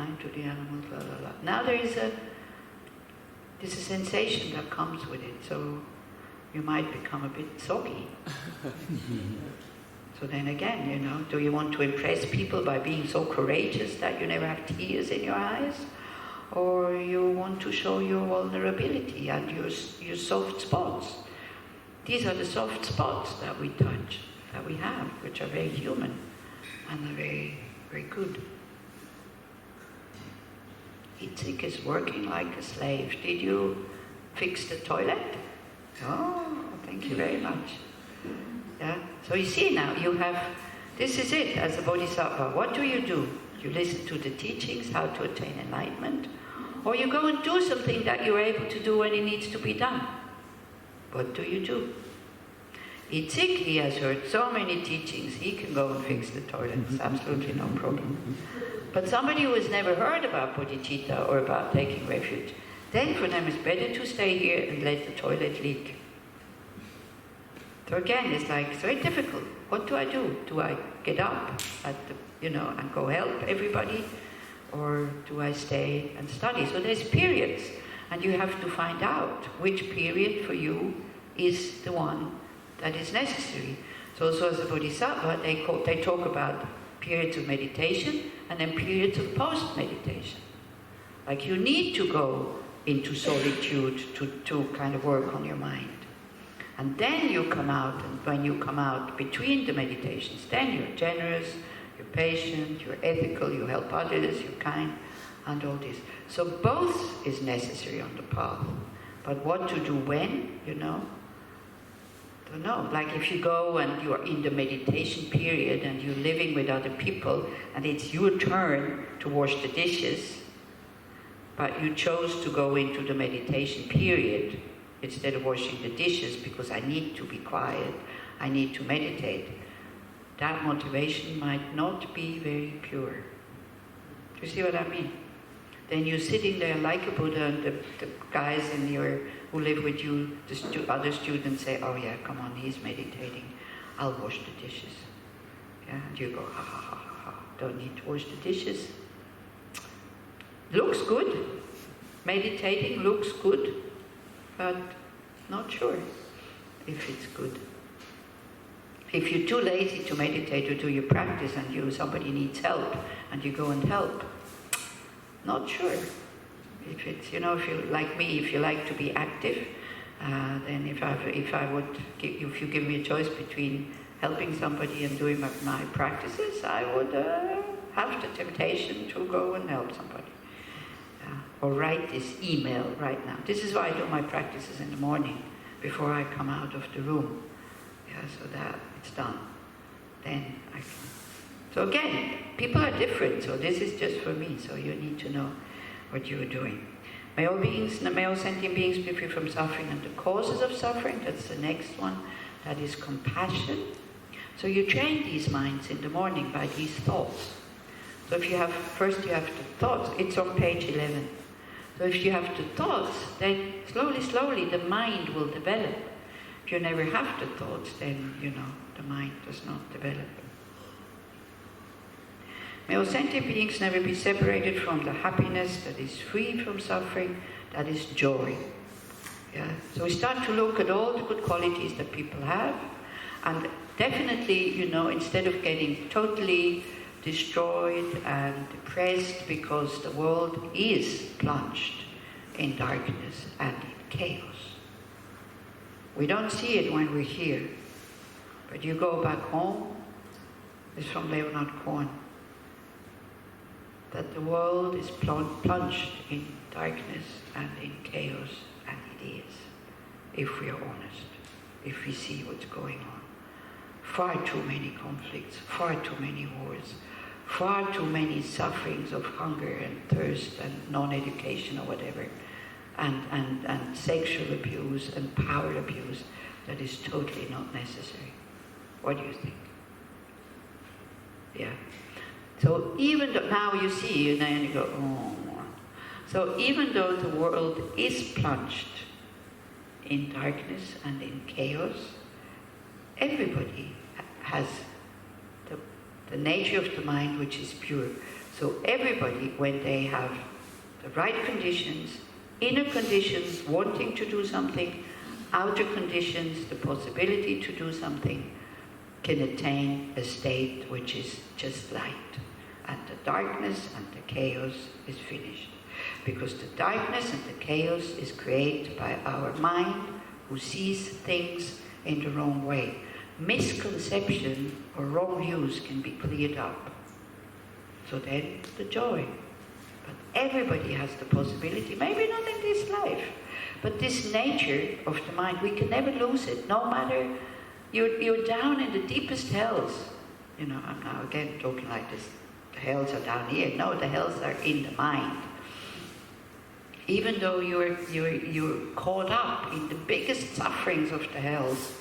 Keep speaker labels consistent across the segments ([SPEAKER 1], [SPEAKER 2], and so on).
[SPEAKER 1] kind to the animals, blah, blah, blah. Now there's a sensation that comes with it, so you might become a bit soggy. So then again, you know, do you want to impress people by being so courageous that you never have tears in your eyes? Or you want to show your vulnerability and your soft spots? These are the soft spots that we touch, that we have, which are very human and are very, very good. Itzik is working like a slave. Did you fix the toilet? Oh, thank you very much. Yeah. So you see now, you have, this is it as a bodhisattva. What do? You listen to the teachings, how to attain enlightenment, or you go and do something that you're able to do when it needs to be done. What do you do? Itzik, he has heard so many teachings, he can go and fix the toilet. It's absolutely no problem. But somebody who has never heard about bodhicitta or about taking refuge, then for them it's better to stay here and let the toilet leak. So again, it's like, it's very difficult. What do I do? Do I get up at the, and go help everybody? Or do I stay and study? So there's periods, and you have to find out which period for you is the one that is necessary. So also as a bodhisattva, they talk about periods of meditation and then periods of post-meditation. Like you need to go into solitude to kind of work on your mind. And then you come out, and when you come out between the meditations, then you're generous, you're patient, you're ethical, you help others, you're kind, and all this. So both is necessary on the path. But what to do when, don't know. Like if you go and you're in the meditation period and you're living with other people and it's your turn to wash the dishes, but you chose to go into the meditation period instead of washing the dishes because I need to be quiet, I need to meditate, that motivation might not be very pure. Do you see what I mean? Then you're sitting there like a Buddha, and the guys who live with you, the other students say, oh yeah, come on, he's meditating, I'll wash the dishes. Yeah, and you go, ha ha ha ha ha, don't need to wash the dishes. Looks good, meditating looks good, but not sure if it's good. If you're too lazy to meditate or do your practice and somebody needs help and you go and help, not sure. If it's, if you like me, if you like to be active, then if you give me a choice between helping somebody and doing my practices, I would have the temptation to go and help somebody. Or write this email right now. This is why I do my practices in the morning before I come out of the room. Yeah, so that it's done. Then I can. So again, people are different, so this is just for me, so you need to know what you're doing. May all sentient beings be free from suffering and the causes of suffering. That's the next one. That is compassion. So you train these minds in the morning by these thoughts. So if you have, first you have the thoughts, it's on page 11. So if you have the thoughts, then slowly the mind will develop. If you never have the thoughts, then, the mind does not develop. May all sentient beings never be separated from the happiness that is free from suffering, that is joy. Yeah. So we start to look at all the good qualities that people have, and definitely, instead of getting totally destroyed and depressed because the world is plunged in darkness and in chaos. We don't see it when we're here, but you go back home, it's from Leonard Cohen, that the world is plunged in darkness and in chaos, and it is, if we are honest, if we see what's going on. Far too many conflicts, far too many wars, far too many sufferings of hunger and thirst and non-education or whatever, and sexual abuse and power abuse that is totally not necessary. What do you think? Yeah. So even though, now you see, and then you go, oh. So even though the world is plunged in darkness and in chaos, everybody has the nature of the mind which is pure. So everybody, when they have the right conditions, inner conditions, wanting to do something, outer conditions, the possibility to do something, can attain a state which is just light. And the darkness and the chaos is finished. Because the darkness and the chaos is created by our mind, who sees things in the wrong way. Misconception or wrong views can be cleared up. So then the joy. But everybody has the possibility, maybe not in this life, but this nature of the mind, we can never lose it, no matter, you're down in the deepest hells. You know, I'm now again talking like this, the hells are down here. No, the hells are in the mind. Even though you're caught up in the biggest sufferings of the hells,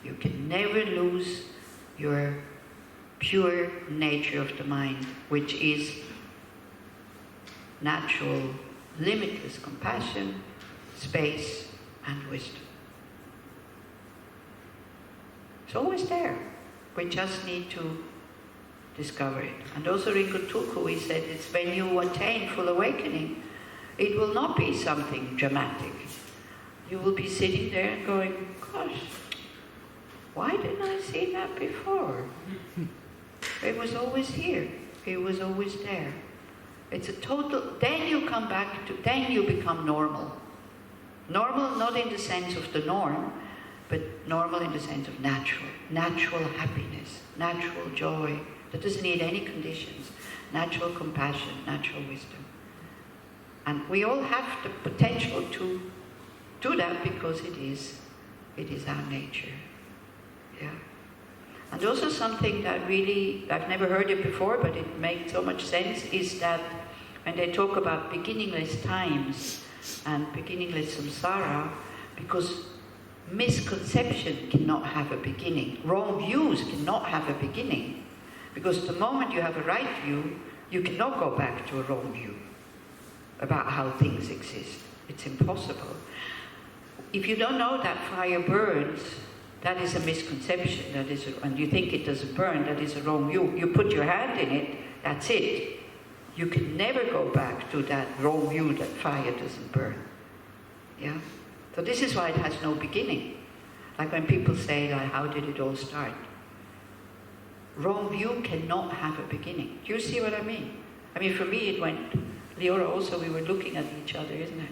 [SPEAKER 1] you can never lose your pure nature of the mind, which is natural, limitless compassion, space, and wisdom. It's always there. We just need to discover it. And also Rinpoche, he said, it's when you attain full awakening, it will not be something dramatic. You will be sitting there and going, gosh, why didn't I see that before? It was always here. It was always there. It's a total, then you come back to, then you become normal. Normal not in the sense of the norm, but normal in the sense of natural. Natural happiness, natural joy, that doesn't need any conditions. Natural compassion, natural wisdom. And we all have the potential to do that because it is our nature. Yeah. And also something that really, I've never heard it before, but it makes so much sense, is that when they talk about beginningless times and beginningless samsara, because misconception cannot have a beginning. Wrong views cannot have a beginning. Because the moment you have a right view, you cannot go back to a wrong view about how things exist. It's impossible. If you don't know that fire burns, that is a misconception, and you think it doesn't burn, that is a wrong view. You put your hand in it, that's it. You can never go back to that wrong view that fire doesn't burn. Yeah? So this is why it has no beginning. Like when people say, like, how did it all start? Wrong view cannot have a beginning. Do you see what I mean? I mean, for me it went, Leora also, we were looking at each other, isn't it?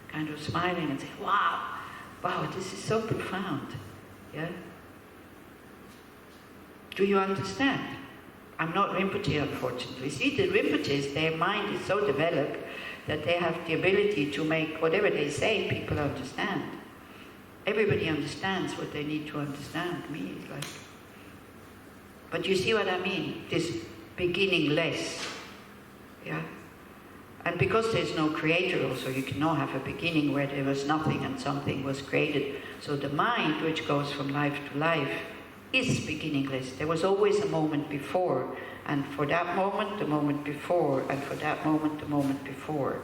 [SPEAKER 1] Kind of smiling and saying, wow, this is so profound. Yeah? Do you understand? I'm not Rinpoche, unfortunately. See, the Rinpoches, their mind is so developed that they have the ability to make whatever they say, people understand. Everybody understands what they need to understand. Me, it's like... But you see what I mean? This beginningless. Yeah? And because there's no creator also, you cannot have a beginning where there was nothing and something was created. So the mind, which goes from life to life, is beginningless. There was always a moment before, and for that moment, the moment before, and for that moment, the moment before.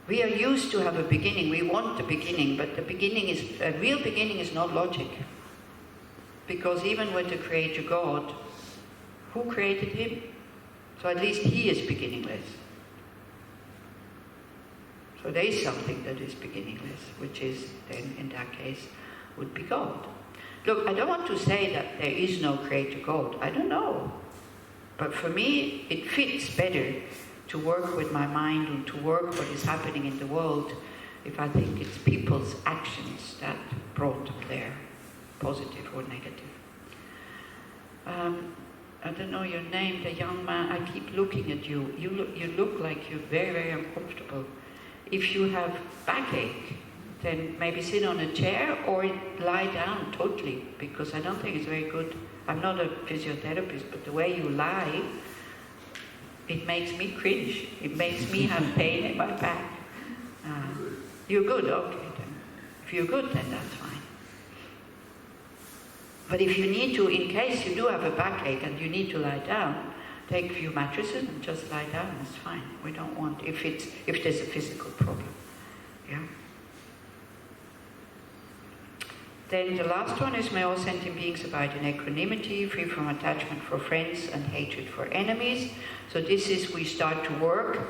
[SPEAKER 1] We are used to have a beginning. We want the beginning, but the beginning is, a real beginning is not logic. Because even with the Creator God, who created him? So at least he is beginningless. So there is something that is beginningless, which is then, in that case, would be God. Look, I don't want to say that there is no Creator God. I don't know. But for me, it fits better to work with my mind and to work what is happening in the world if I think it's people's actions that brought them there, positive or negative. I don't know your name, the young man, I keep looking at you. You look like you're very, very uncomfortable. If you have backache, then maybe sit on a chair or lie down totally, because I don't think it's very good. I'm not a physiotherapist, but the way you lie, it makes me cringe. It makes me have pain in my back. You're good, okay then. If you're good, then that's fine. But if you need to, in case you do have a backache and you need to lie down, take a few mattresses and just lie down, it's fine. We don't want, if there's a physical problem. Yeah? Then the last one is, may all sentient beings abide in equanimity, free from attachment for friends and hatred for enemies. So this is, we start to work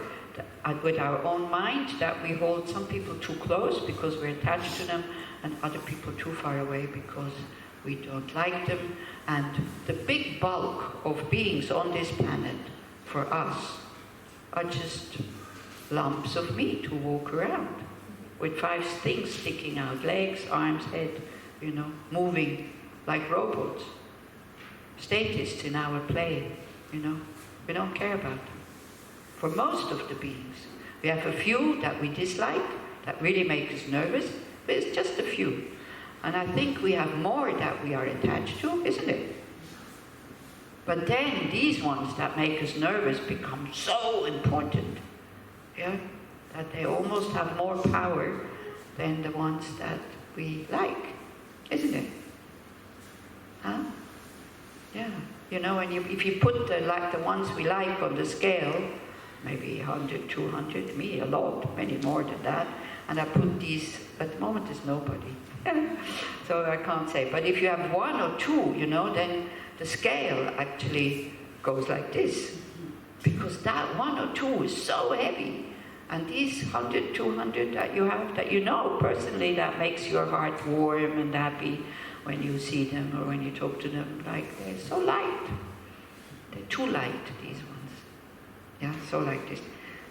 [SPEAKER 1] with our own mind, that we hold some people too close because we're attached to them, and other people too far away because we don't like them. And the big bulk of beings on this planet, for us, are just lumps of meat who walk around with 5 things sticking out, legs, arms, head, you know, moving like robots. Statists in our play, you know, we don't care about them. For most of the beings, we have a few that we dislike, that really make us nervous, but it's just a few. And I think we have more that we are attached to, isn't it? But then these ones that make us nervous become so important, yeah, that they almost have more power than the ones that we like, isn't it? Huh? Yeah. You know, and if you put the ones we like on the scale, maybe 100, 200, me a lot, many more than that, and I put these, at the moment there's nobody, so I can't say, but if you have 1 or 2, you know, then the scale actually goes like this, because that 1 or 2 is so heavy, and these 100, 200 that you have, that you know personally, that makes your heart warm and happy when you see them or when you talk to them, like they're so light. They're too light, these ones. Yeah, so like this.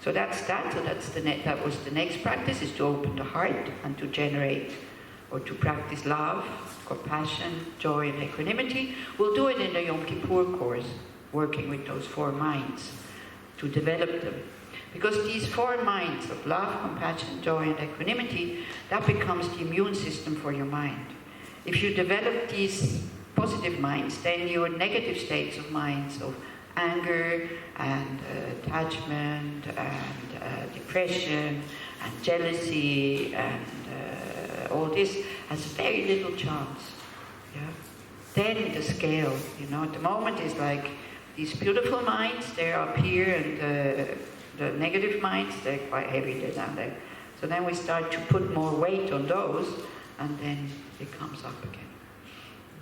[SPEAKER 1] So that's that. So that was the next practice, is to open the heart and to generate or to practice love, compassion, joy, and equanimity. We'll do it in the Yom Kippur course, working with those 4 minds to develop them. Because these 4 minds of love, compassion, joy, and equanimity, that becomes the immune system for your mind. If you develop these positive minds, then your negative states of minds, of anger and attachment and depression and jealousy and all this has very little chance. Yeah. Then the scale, you know, at the moment is like these beautiful minds, they're up here, and the negative minds, they're quite heavy, they're down there. So then we start to put more weight on those, and then it comes up again.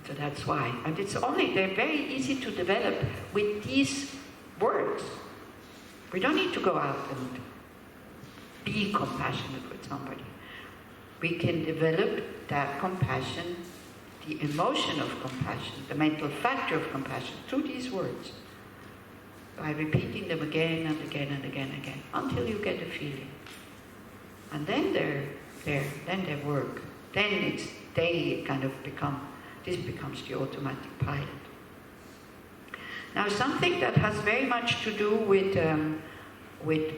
[SPEAKER 1] So that's why. And they're very easy to develop with these words. We don't need to go out and be compassionate with somebody. We can develop that compassion, the emotion of compassion, the mental factor of compassion, through these words. By repeating them again and again and again and again, until you get a feeling. And then they're there, then they work. Then they kind of this becomes the automatic pilot. Now, something that has very much to do with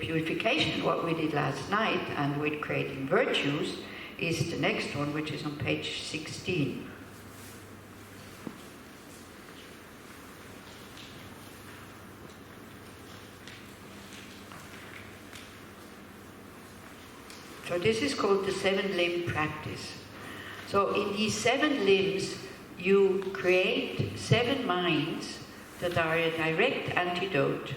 [SPEAKER 1] purification, what we did last night, and with creating virtues, is the next one, which is on page 16. So this is called the 7-limb practice. So in these 7 limbs, you create 7 minds that are a direct antidote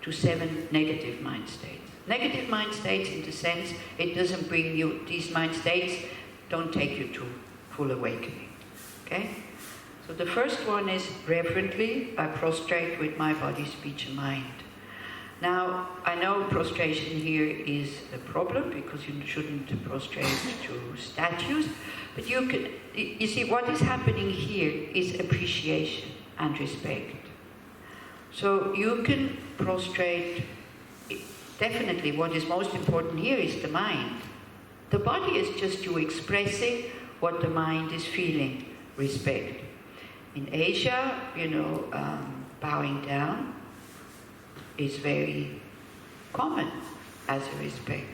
[SPEAKER 1] to 7 negative mind states. Negative mind states, in the sense, it doesn't bring you, these mind states don't take you to full awakening. Okay? So the first one is, reverently, I prostrate with my body, speech, and mind. Now, I know prostration here is a problem, because you shouldn't prostrate to statues, but you see, what is happening here is appreciation and respect. So you can prostrate, definitely what is most important here is the mind. The body is just you expressing what the mind is feeling, respect. In Asia, bowing down is very common as a respect.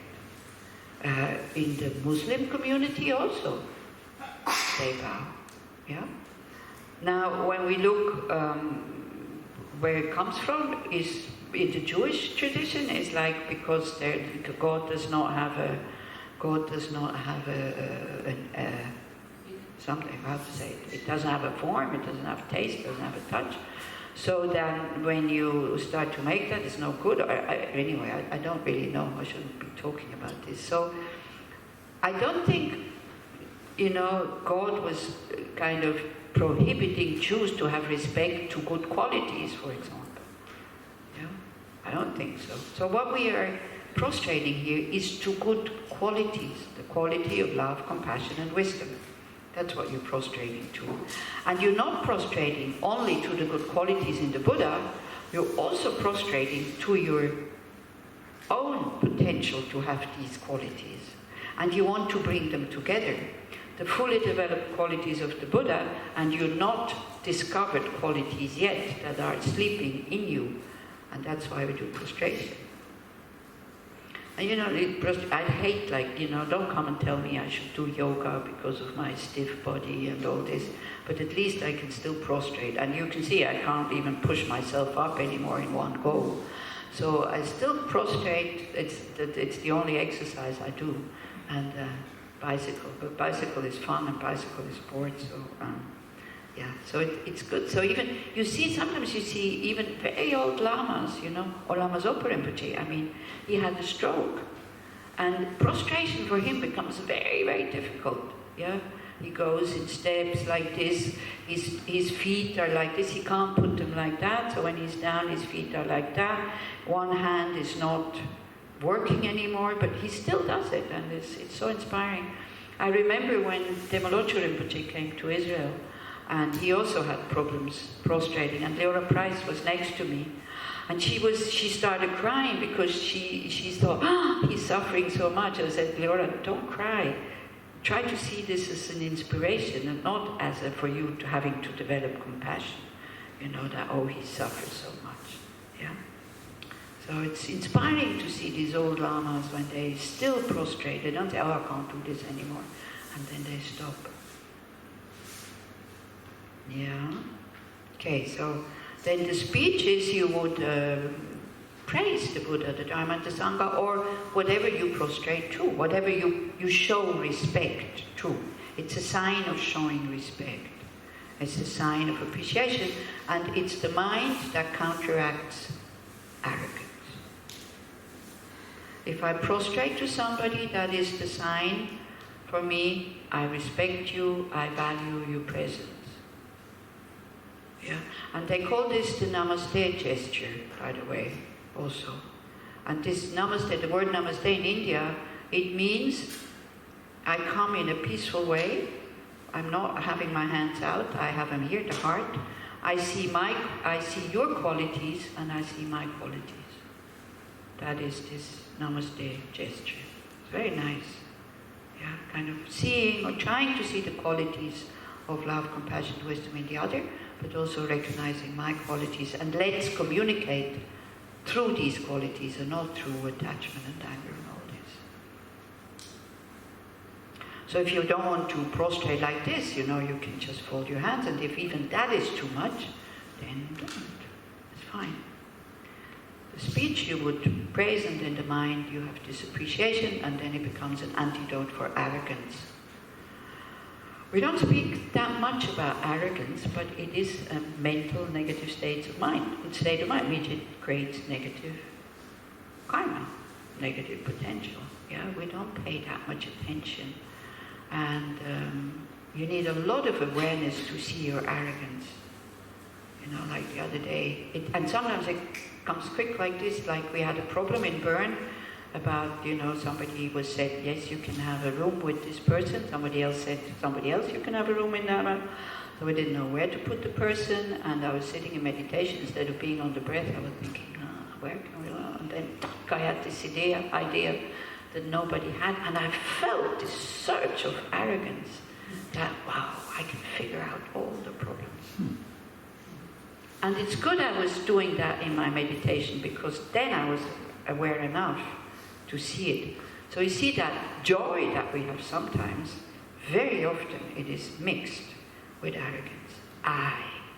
[SPEAKER 1] In the Muslim community also, they bow. Yeah. Now, when we look where it comes from, is in the Jewish tradition, is like because God does not have a something, how to say it. It doesn't have a form, it doesn't have a taste, it doesn't have a touch. So then when you start to make that, it's no good. Anyway, I don't really know. I shouldn't be talking about this. So I don't think you know, God was kind of prohibiting Jews to have respect to good qualities, for example. Yeah? I don't think so. So what we are prostrating here is to good qualities, the quality of love, compassion, and wisdom. That's what you're prostrating to. And you're not prostrating only to the good qualities in the Buddha, you're also prostrating to your own potential to have these qualities. And you want to bring them together. The fully developed qualities of the Buddha and your not discovered qualities yet that are sleeping in you. And that's why we do prostration. And you know, I hate, like, you know, don't come and tell me I should do yoga because of my stiff body and all this, but at least I can still prostrate. And you can see I can't even push myself up anymore in one go. So I still prostrate. It's the only exercise I do. And bicycle, but bicycle is fun and bicycle is sport, so yeah, so it's good. So even, you see, sometimes you see even very old lamas, you know, or Lama Zopa Rinpoche, I mean, he had a stroke. And prostration for him becomes very, very difficult, yeah? He goes in steps like this, his feet are like this, he can't put them like that, so when he's down, his feet are like that. One hand is not working anymore, but he still does it, and it's so inspiring. I remember when Demolocho Rinpoche came to Israel, and he also had problems prostrating, and Leora Price was next to me, and she started crying because she thought, he's suffering so much. I said, Leora, don't cry. Try to see this as an inspiration and not as for you to having to develop compassion. You know, that, he suffers so much. Yeah? So it's inspiring to see these old lamas when they still prostrate. They don't say, I can't do this anymore. And then they stop. Yeah. Okay, so then the speeches you would praise the Buddha, the Dharma, and the Sangha, or whatever you prostrate to, whatever you show respect to. It's a sign of showing respect. It's a sign of appreciation, and it's the mind that counteracts arrogance. If I prostrate to somebody, that is the sign for me, I respect you, I value your presence. Yeah? And they call this the Namaste gesture, by the way, also. And this Namaste, the word Namaste in India, it means I come in a peaceful way. I'm not having my hands out, I have them here, the heart. I see your qualities and I see my qualities. That is this Namaste gesture. It's very nice. Yeah, kind of seeing or trying to see the qualities of love, compassion, wisdom in the other, but also recognizing my qualities, and let's communicate through these qualities and not through attachment and anger and all this. So if you don't want to prostrate like this, you know, you can just fold your hands, and if even that is too much, then don't. It's fine. The speech you would praise, and in the mind you have this appreciation, and then it becomes an antidote for arrogance. We don't speak that much about arrogance, but it is a mental negative state of mind. It's state of mind which it creates negative karma, negative potential. Yeah, we don't pay that much attention, and you need a lot of awareness to see your arrogance. You know, like the other day, and sometimes it comes quick like this. Like we had a problem in Bern about, you know, somebody was said, yes, you can have a room with this person. Somebody else said to somebody else, you can have a room in that one. So we didn't know where to put the person, and I was sitting in meditation. Instead of being on the breath, I was thinking, where can we go? And then I had this idea that nobody had, and I felt this surge of arrogance that, wow, I can figure out all the problems. And it's good I was doing that in my meditation, because then I was aware enough to see it. So you see that joy that we have sometimes, very often it is mixed with arrogance. I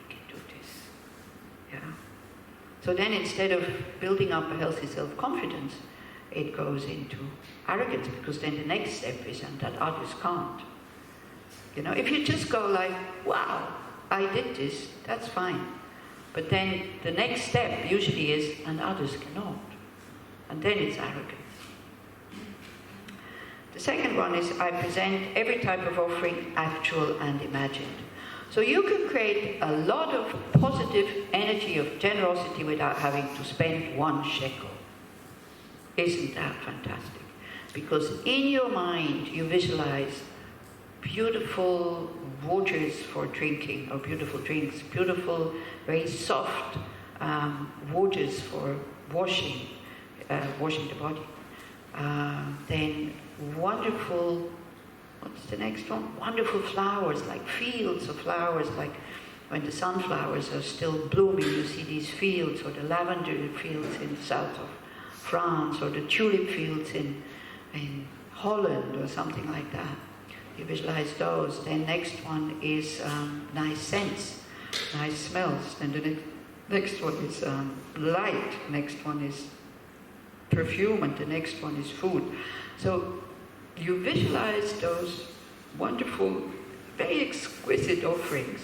[SPEAKER 1] can do this. Yeah. So then instead of building up a healthy self-confidence, it goes into arrogance, because then the next step is, and that others can't. You know, if you just go like, wow, I did this, that's fine. But then the next step usually is, and others cannot. And then it's arrogance. The second one is I present every type of offering, actual and imagined. So you can create a lot of positive energy of generosity without having to spend 1 shekel. Isn't that fantastic? Because in your mind you visualize beautiful waters for drinking, or beautiful drinks, beautiful, very soft waters for washing the body. Then wonderful, what's the next one? Wonderful flowers, like fields of flowers, like when the sunflowers are still blooming, you see these fields, or the lavender fields in the south of France, or the tulip fields in Holland, or something like that. You visualize those. Then next one is nice scents, nice smells. Then the next one is light. Next one is perfume, and the next one is food. So you visualize those wonderful, very exquisite offerings,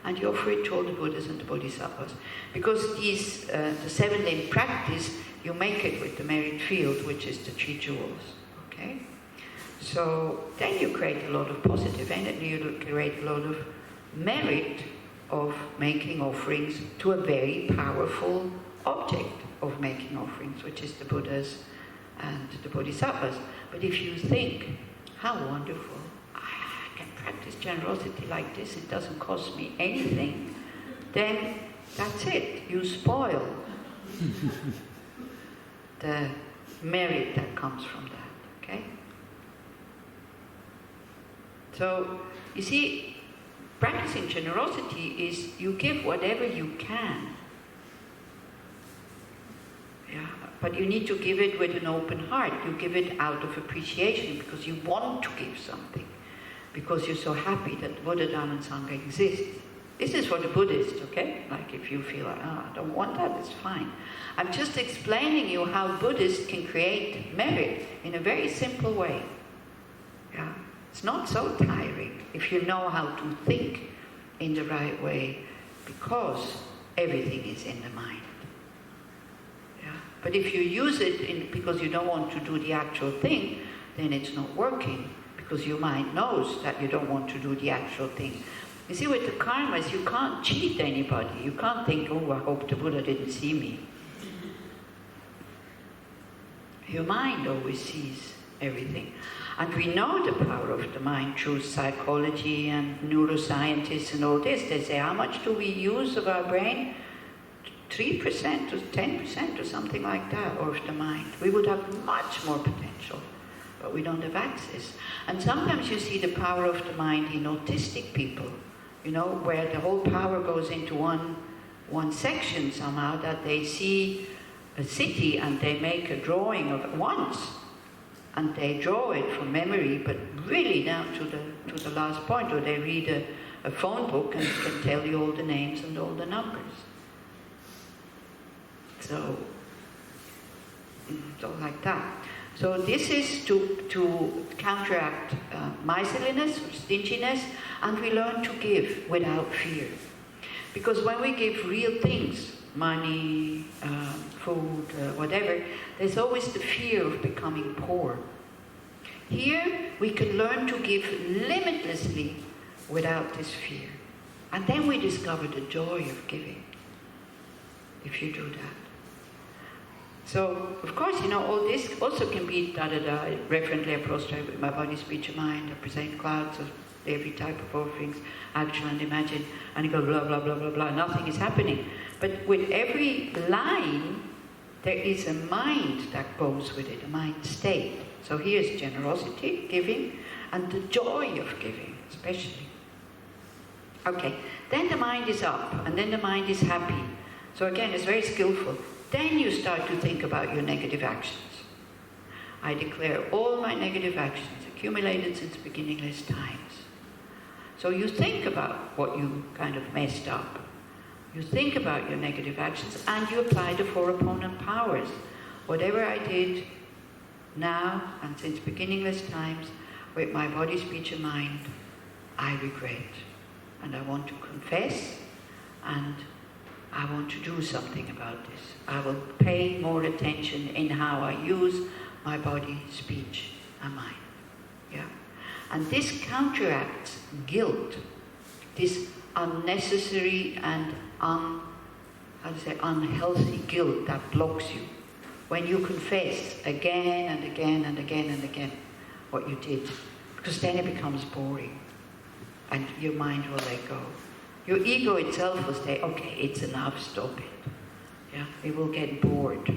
[SPEAKER 1] and you offer it to all the Buddhas and the Bodhisattvas. Because these, the 7-day practice, you make it with the merit field, which is the 3 jewels. Okay? So then you create a lot of positive energy, you create a lot of merit of making offerings to a very powerful object of making offerings, which is the Buddhas and the Bodhisattvas. But if you think, how wonderful, I can practice generosity like this, it doesn't cost me anything, then that's it, you spoil the merit that comes from that, okay? So, you see, practicing generosity is you give whatever you can. Yeah, but you need to give it with an open heart. You give it out of appreciation because you want to give something, because you're so happy that Buddha, Dhamma and Sangha exist. This is for the Buddhist, okay? Like if you feel like, I don't want that, it's fine. I'm just explaining you how Buddhists can create merit in a very simple way. Yeah, it's not so tiring if you know how to think in the right way, because everything is in the mind. But if you use it because you don't want to do the actual thing, then it's not working, because your mind knows that you don't want to do the actual thing. You see, with the karmas, you can't cheat anybody. You can't think, oh, I hope the Buddha didn't see me. Your mind always sees everything. And we know the power of the mind through psychology and neuroscientists and all this. They say, how much do we use of our brain? 3% or 10% or something like that, or of the mind. We would have much more potential, but we don't have access. And sometimes you see the power of the mind in autistic people, you know, where the whole power goes into one section somehow, that they see a city and they make a drawing of it once, and they draw it from memory, but really down to the last point, or they read a phone book and can tell you all the names and all the numbers. So, it's all like that. So this is to counteract miserliness or stinginess, and we learn to give without fear. Because when we give real things, money, food, whatever, there's always the fear of becoming poor. Here, we can learn to give limitlessly without this fear. And then we discover the joy of giving, if you do that. So, of course, you know, all this also can be da-da-da, reverently I prostrate with my body, speech, and mind, I present clouds of every type of offerings, actual and imagine, and you go blah, blah, blah, blah, blah, nothing is happening. But with every line, there is a mind that goes with it, a mind state. So here's generosity, giving, and the joy of giving, especially. Okay, then the mind is up, and then the mind is happy. So again, it's very skillful. Then you start to think about your negative actions. I declare all my negative actions accumulated since beginningless times. So you think about what you kind of messed up. You think about your negative actions and you apply the 4 opponent powers. Whatever I did now and since beginningless times with my body, speech and mind, I regret. And I want to confess, and I want to do something about this. I will pay more attention in how I use my body, speech, and mind. Yeah? And this counteracts guilt, this unnecessary and unhealthy guilt that blocks you. When you confess again and again and again and again what you did, because then it becomes boring and your mind will let go. Your ego itself will say, okay, it's enough, stop it. Yeah, it will get bored.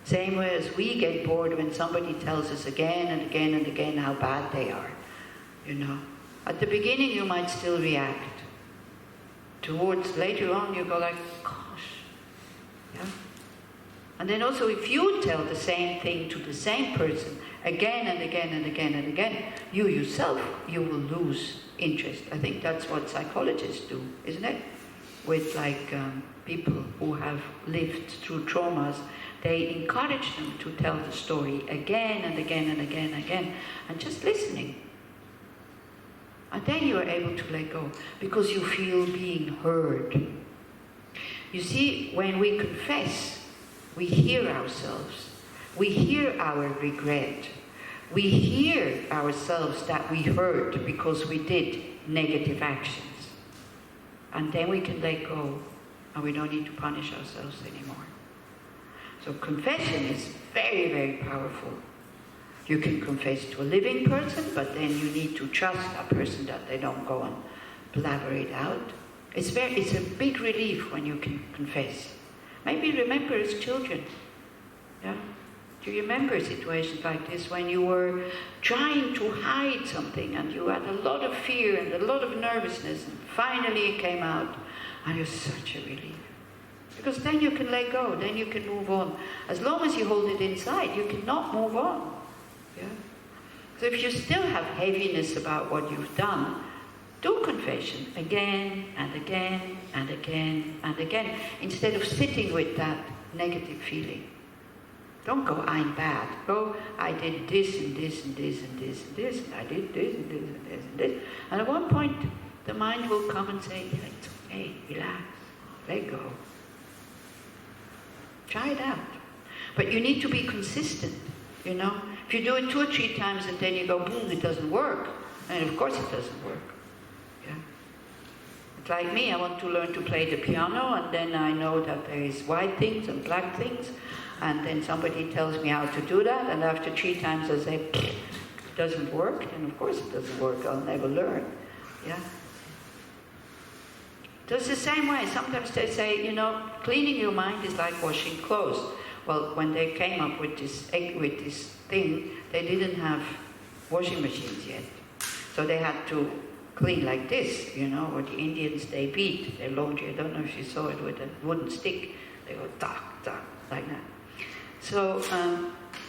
[SPEAKER 1] Same way as we get bored when somebody tells us again and again and again how bad they are. You know, at the beginning you might still react. Towards later on you go like, gosh. Yeah. And then also if you tell the same thing to the same person again and again and again and again, you yourself, you will lose interest. I think that's what psychologists do, isn't it? With like people who have lived through traumas, they encourage them to tell the story again and again and again and again, and just listening. And then you are able to let go, because you feel being heard. You see, when we confess, we hear ourselves. We hear our regret. We hear ourselves that we hurt because we did negative actions. And then we can let go, and we don't need to punish ourselves anymore. So confession is very, very powerful. You can confess to a living person, but then you need to trust that person that they don't go and blabber it out. It's a big relief when you can confess. Maybe remember as children. Yeah? Do you remember situations like this when you were trying to hide something and you had a lot of fear and a lot of nervousness, and finally it came out and it was such a relief? Because then you can let go, then you can move on. As long as you hold it inside, you cannot move on. Yeah? So if you still have heaviness about what you've done, do confession again and again and again and again, instead of sitting with that negative feeling. Don't go, I'm bad. Go, I did this and this and this and this and this, and I did this and this and this and this. And at one point, the mind will come and say, yeah, it's okay, relax, let go. Try it out. But you need to be consistent, you know. If you do it 2 or 3 times and then you go, boom, it doesn't work. And of course it doesn't work. Yeah. It's like me, I want to learn to play the piano, and then I know that there is white things and black things, and then somebody tells me how to do that, and after 3 times I say, it doesn't work, and of course it doesn't work, I'll never learn. Yeah. Just the same way, sometimes they say, you know, cleaning your mind is like washing clothes. Well, when they came up with this thing, they didn't have washing machines yet. So they had to clean like this, you know, or the Indians, they beat their laundry. I don't know if you saw it with a wooden stick. They go, tak, tak, like that. So,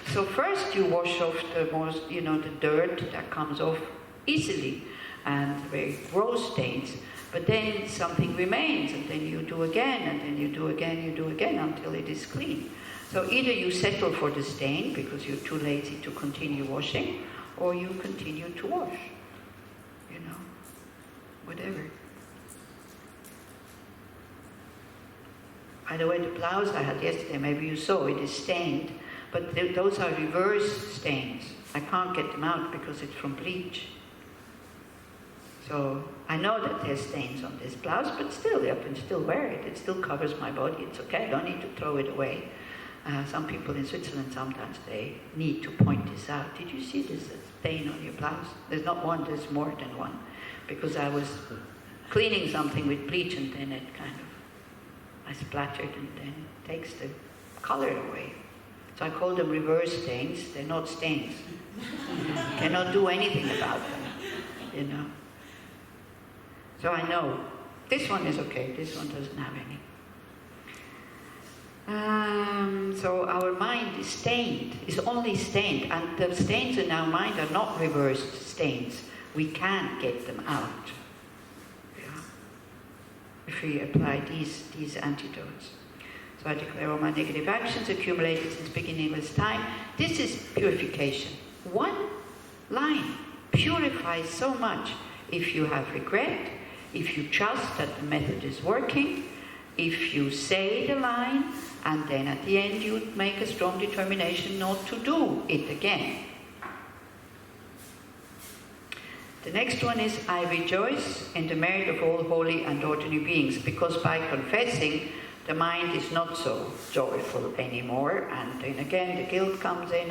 [SPEAKER 1] so first you wash off the most, you know, the dirt that comes off easily, and very gross stains. But then something remains, and then you do again, and then you do again until it is clean. So either you settle for the stain because you're too lazy to continue washing, or you continue to wash. You know, whatever. By the way, the blouse I had yesterday, maybe you saw, it is stained, but those are reverse stains. I can't get them out because it's from bleach. So I know that there's stains on this blouse, but still, I can still wear it. It still covers my body. It's okay. I don't need to throw it away. Some people in Switzerland, sometimes they need to point this out. Did you see this stain on your blouse? There's not one, there's more than one. Because I was cleaning something with bleach, and then it kind of, I splattered, and then it takes the color away. So I call them reverse stains. They're not stains. Cannot do anything about them, you know. So I know, this one is okay, this one doesn't have any. So our mind is stained, is only stained, and the stains in our mind are not reversed stains. We can get them out, yeah, if we apply these antidotes. So I declare all my negative actions accumulated since beginningless time. This is purification. One line purifies so much. If you have regret, if you trust that the method is working, if you say the line, And then at the end you make a strong determination not to do it again. The next one is, I rejoice in the merit of all holy and ordinary beings, because by confessing the mind is not so joyful anymore, and then again the guilt comes in